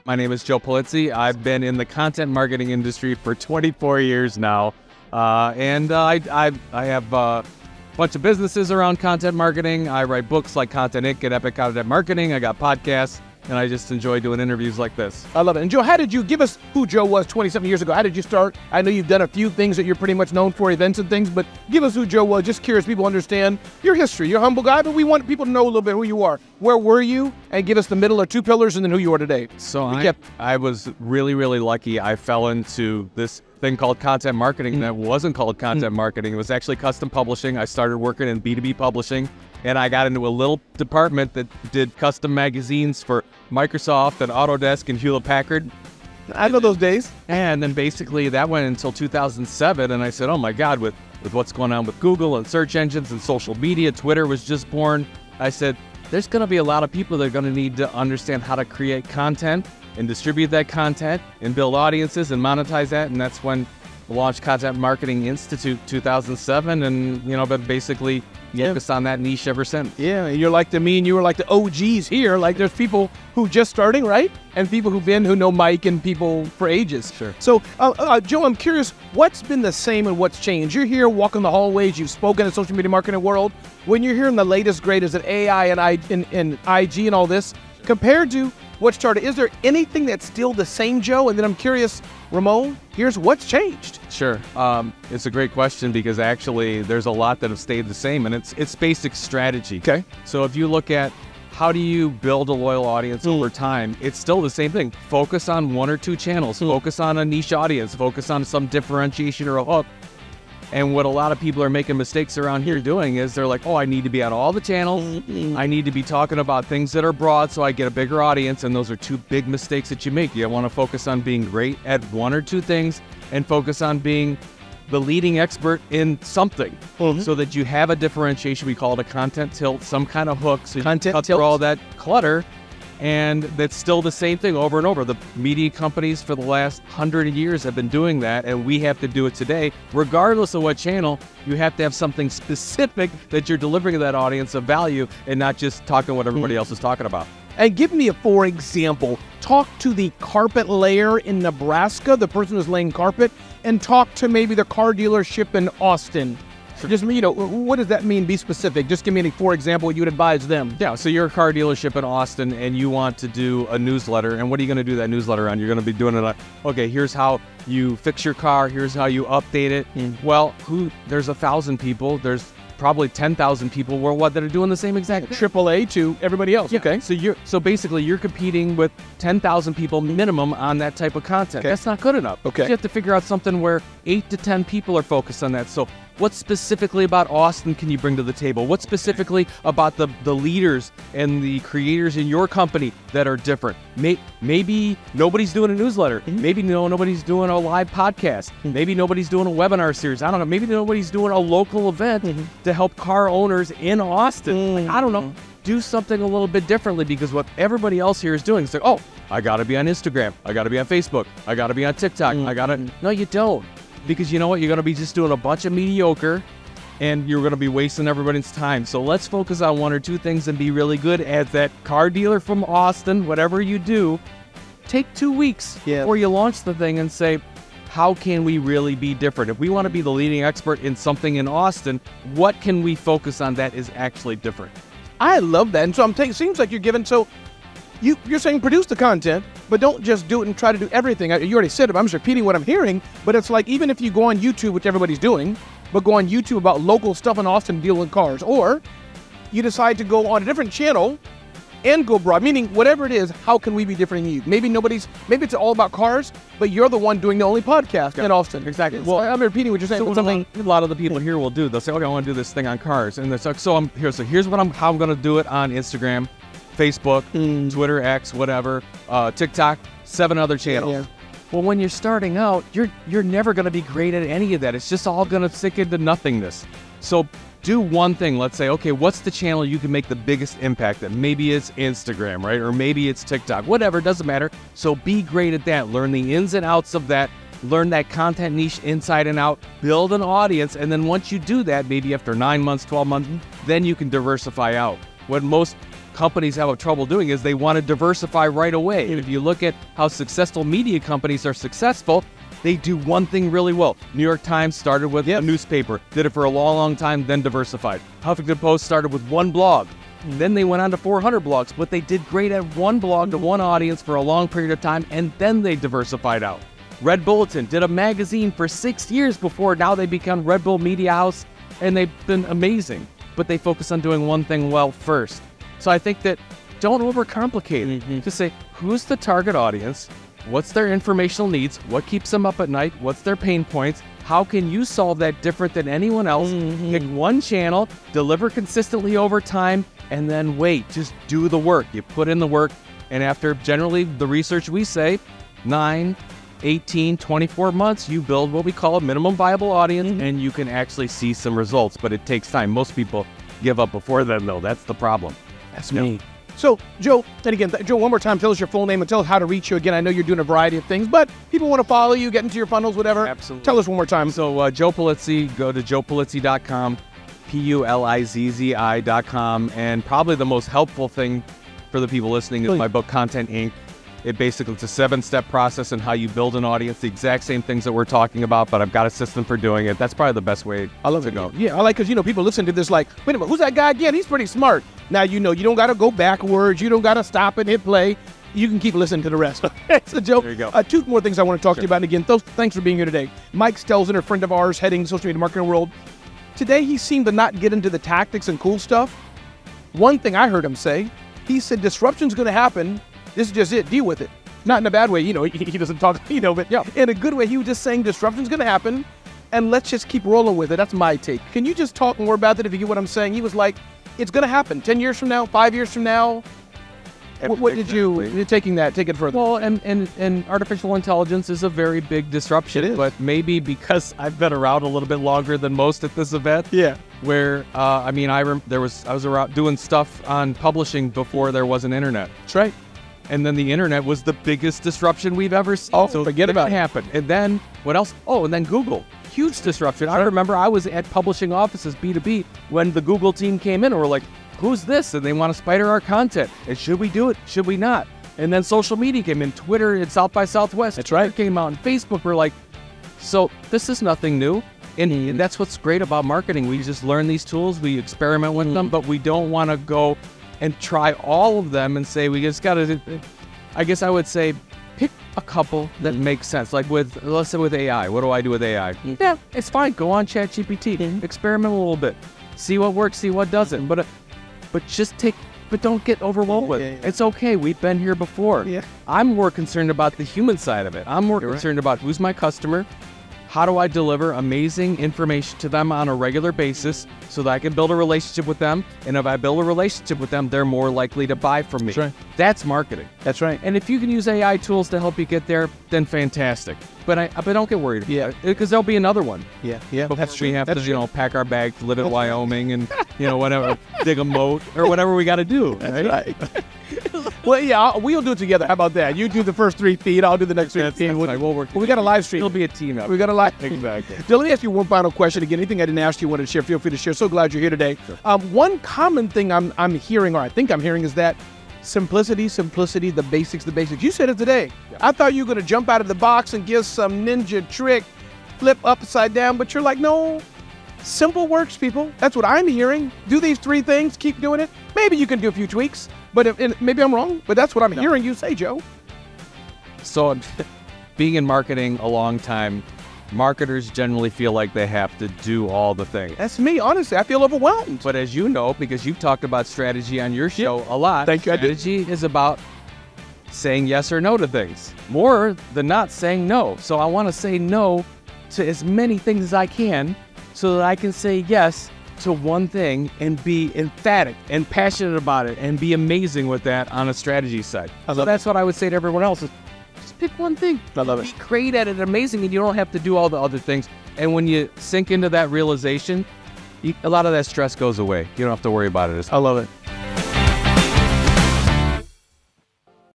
My name is Joe Pulizzi. I've been in the content marketing industry for 24 years now. And I have a bunch of businesses around content marketing. I write books like Content Inc. and Epic Content Marketing. I got podcasts, and I just enjoy doing interviews like this. I love it. And Joe, how did you give us who Joe was 20-something years ago? How did you start? I know you've done a few things that you're pretty much known for, events and things, but give us who Joe was. Just curious, people understand your history. You're a humble guy, but we want people to know a little bit who you are. Where were you? And give us the middle or two pillars and then who you are today. So I was really, really lucky. I fell into this thing called content marketing that wasn't called content marketing. It was actually custom publishing. I started working in B2B publishing, and I got into a little department that did custom magazines for Microsoft and Autodesk and Hewlett-Packard. I know those days. And then basically that went until 2007, and I said, oh my God, with what's going on with Google and search engines and social media, Twitter was just born. I said, there's going to be a lot of people that are going to need to understand how to create content and distribute that content and build audiences and monetize that. And that's when we launched Content Marketing Institute 2007, and been basically focused on that niche ever since. Yeah, you're like me and you were like the OGs here. Like there's people who just starting, right? And people who know Mike and people for ages. Sure. So, Joe, I'm curious, what's been the same and what's changed? You're here walking the hallways, you've spoken in the social media marketing world. When you're hearing the latest, greatest at AI and IG and all this, compared to what started, is there anything that's still the same, Joe? And then I'm curious, Ramon, here's what's changed. Sure. It's a great question because actually there's a lot that have stayed the same, and it's basic strategy. Okay. So if you look at how do you build a loyal audience over time, it's still the same thing. Focus on one or two channels, focus on a niche audience, focus on some differentiation or a hook. And what a lot of people are making mistakes around here doing is they're like, oh, I need to be on all the channels. I need to be talking about things that are broad so I get a bigger audience. And those are two big mistakes that you make. You want to focus on being great at one or two things and focus on being the leading expert in something so that you have a differentiation. We call it a content tilt, some kind of hook. So you cut through all that clutter. And that's still the same thing over and over. The media companies for the last 100 years have been doing that, and we have to do it today. Regardless of what channel, you have to have something specific that you're delivering to that audience of value and not just talking what everybody else is talking about. And give me for example, talk to the carpet layer in Nebraska, the person who's laying carpet, and talk to maybe the car dealership in Austin. Just, what does that mean? Be specific. Just give me for example, you would advise them. Yeah, so you're a car dealership in Austin and you want to do a newsletter. And what are you going to do that newsletter on? You're going to be doing it on, okay, here's how you fix your car. Here's how you update it. Well, there's 1,000 people. There's probably 10,000 people worldwide that are doing the same exact thing. AAA to everybody else. Yeah. Okay. So basically you're competing with 10,000 people minimum on that type of content. Okay. That's not good enough. Okay. So you have to figure out something where 8 to 10 people are focused on that. So what specifically about Austin can you bring to the table? What specifically about the leaders and the creators in your company that are different? Maybe nobody's doing a newsletter. Maybe nobody's doing a live podcast. Maybe nobody's doing a webinar series. I don't know. Maybe nobody's doing a local event to help car owners in Austin. I don't know. Do something a little bit differently, because what everybody else here is doing is like, oh, I got to be on Instagram. I got to be on Facebook. I got to be on TikTok. No, you don't. Because you know what? You're going to be just doing a bunch of mediocre, and you're going to be wasting everybody's time. So let's focus on one or two things and be really good at that. Car dealer from Austin, whatever you do, take 2 weeks before you launch the thing and say, how can we really be different? If we want to be the leading expert in something in Austin, what can we focus on that is actually different? I love that. And so seems like you're giving, you're saying produce the content, but don't just do it and try to do everything. You already said it, but I'm just repeating what I'm hearing. But it's like, even if you go on YouTube, which everybody's doing, but go on YouTube about local stuff in Austin dealing with cars, or you decide to go on a different channel and go broad, meaning whatever it is, how can we be different than you? Maybe it's all about cars, but you're the one doing the only podcast in Austin. Exactly. Well, I'm repeating what you're saying. A lot of the people here will do. They'll say, okay, I want to do this thing on cars. And it's like, here's how I'm going to do it on Instagram, Facebook, Twitter, X, whatever, TikTok, 7 other channels. Yeah. Well, when you're starting out, you're never going to be great at any of that. It's just all going to sink into nothingness. So do one thing. Let's say, okay, what's the channel you can make the biggest impact at? Maybe it's Instagram, right? Or maybe it's TikTok, whatever, it doesn't matter. So be great at that. Learn the ins and outs of that. Learn that content niche inside and out. Build an audience. And then once you do that, maybe after 9 months, 12 months, then you can diversify out. What most companies have trouble doing is they want to diversify right away. And if you look at how successful media companies are successful, they do one thing really well. New York Times started with a newspaper, did it for a long, long time, then diversified. Huffington Post started with one blog. Then they went on to 400 blogs, but they did great at one blog to one audience for a long period of time, and then they diversified out. Red Bulletin did a magazine for 6 years before now they become Red Bull Media House, and they've been amazing. But they focus on doing one thing well first. So I think that don't overcomplicate it. Just say, who's the target audience? What's their informational needs? What keeps them up at night? What's their pain points? How can you solve that different than anyone else? Pick one channel, deliver consistently over time, and then wait. Just do the work. You put in the work, and after generally the research we say, 9, 18, 24 months, you build what we call a minimum viable audience, and you can actually see some results, but it takes time. Most people give up before then, though. That's the problem. That's me. So, Joe, and again, Joe, one more time, tell us your full name and tell us how to reach you. Again, I know you're doing a variety of things, but people want to follow you, get into your funnels, whatever. Absolutely. Tell us one more time. So, Joe Pulizzi, go to joepulizzi.com, Pulizzi.com, and probably the most helpful thing for the people listening is my book, Content Inc. It's a 7-step process on how you build an audience, the exact same things that we're talking about, but I've got a system for doing it. That's probably the best way to go. Yeah, I like, because, people listen to this like, wait a minute, who's that guy again? He's pretty smart. Now, you don't got to go backwards. You don't got to stop and hit play. You can keep listening to the rest. So, Joe, there you go. 2 more things I want to talk to you about. And again, thanks for being here today. Mike Stelzner, a friend of ours, heading social media marketing world. Today, he seemed to not get into the tactics and cool stuff. One thing I heard him say, he said, disruption's going to happen. This is just it. Deal with it. Not in a bad way, he doesn't talk, but in a good way. He was just saying disruption's going to happen, and let's just keep rolling with it. That's my take. Can you just talk more about that if you get what I'm saying? He was like, it's going to happen 10 years from now, 5 years from now. What did you're take it further? Well, and artificial intelligence is a very big disruption. It is. But maybe because I've been around a little bit longer than most at this event. Yeah. Where, I was around doing stuff on publishing before there was an internet. That's right. And then the internet was the biggest disruption we've ever seen. Oh, so forget about it. Happened. And then what else? Oh, and then Google. Huge disruption. I remember I was at publishing offices, B2B, when the Google team came in and were like, who's this? And they want to spider our content. And should we do it? Should we not? And then social media came in. Twitter and South by Southwest. That's right. Came out. And Facebook were like, so this is nothing new. And that's what's great about marketing. We just learn these tools. We experiment with them, but we don't want to go and try all of them and say we just got to, I guess I would say, pick a couple that make sense. Like let's say with AI, what do I do with AI? Yeah, it's fine. Go on ChatGPT, experiment a little bit, see what works, see what doesn't. But don't get overwhelmed with it. It's okay. We've been here before. Yeah. I'm more concerned about the human side of it. I'm more concerned about who's my customer. How do I deliver amazing information to them on a regular basis so that I can build a relationship with them? And if I build a relationship with them, they're more likely to buy from me. That's right. That's marketing. That's right. And if you can use AI tools to help you get there, then fantastic. But don't get worried about it, because there'll be another one. Yeah. That's true. We have to, pack our bags to live in Wyoming and, whatever, dig a moat or whatever we got to do. That's right. Well, yeah, we'll do it together. How about that? You do the first 3 feet, I'll do the next 3 feet. We'll work. Well, we got a live stream. It'll be a team up. We got a live. Exactly. So let me ask you one final question. Again, anything I didn't ask you wanted to share, feel free to share. So glad you're here today. Sure. One common thing I'm hearing, or I think I'm hearing, is that simplicity, the basics. You said it today. Yeah. I thought you were going to jump out of the box and give some ninja trick, flip upside down, but you're like, no. Simple works, people. That's what I'm hearing. Do these 3 things, keep doing it. Maybe you can do a few tweaks, but maybe I'm wrong, but that's what I'm hearing you say, Joe. So, being in marketing a long time, marketers generally feel like they have to do all the things. That's me, honestly. I feel overwhelmed. But as you know, because you've talked about strategy on your show a lot, Thank you. Strategy is about saying yes or no to things, more than not saying no. So I want to say no to as many things as I can, so that I can say yes to one thing and be emphatic and passionate about it and be amazing with that on a strategy side. So that's what I would say to everyone else is just pick one thing. I love it. Be great at it, amazing, and you don't have to do all the other things. And when you sink into that realization, a lot of that stress goes away. You don't have to worry about it. I love it.